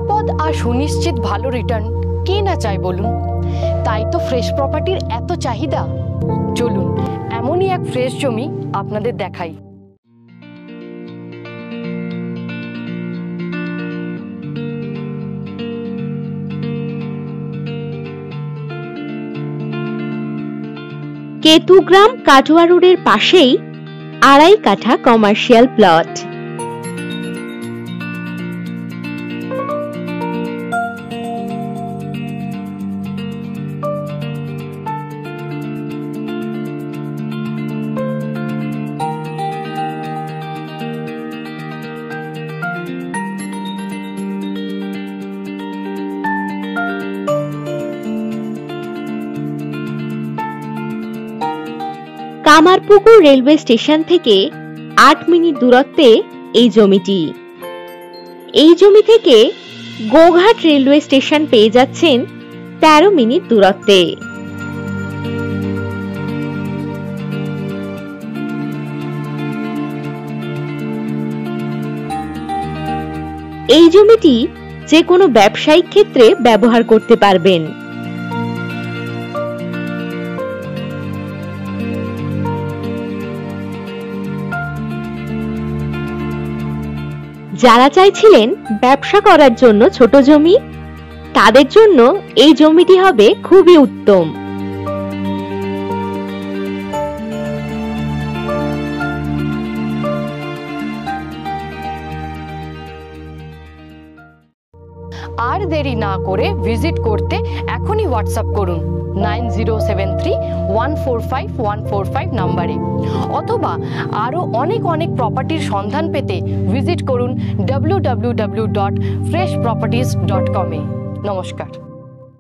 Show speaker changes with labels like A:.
A: নিরাপদ আর সুনিশ্চিত ভালো রিটার্ন কে না চায় বলুন। তাই তো ফ্রেশ প্রপার্টির এত চাহিদা। চলুন এমনই এক ফ্রেশ জমি আপনাদের দেখাই।
B: কেতুগ্রাম কাটোয়া রোডের পাশেই 2.5 কাঠা commercial plot. Kamarpukur railway station থেকে 8 মিনিট দূরত্বে এই জমিটি। এই জমি থেকে গোঘাট রেলওয়ে স্টেশন পেয়ে যাচ্ছেন 13 মিনিট দূরত্বে। এই জমিটি যে কোনো ব্যবসায়িক ক্ষেত্রে ব্যবহার করতে পারবেন। যারা চাইছিলেন ব্যবসা করার জন্য ছোট জমি, তাদের জন্য এই জমিটি হবে খুবই উত্তম।
A: আর দেরি না করে ভিজিট করতে এখনই হোয়াটসঅ্যাপ করুন 9073145145 নম্বরে, অথবা আরো অনেক প্রপার্টির সন্ধান পেতে ভিজিট করুন www.freshproperties.com এ। নমস্কার।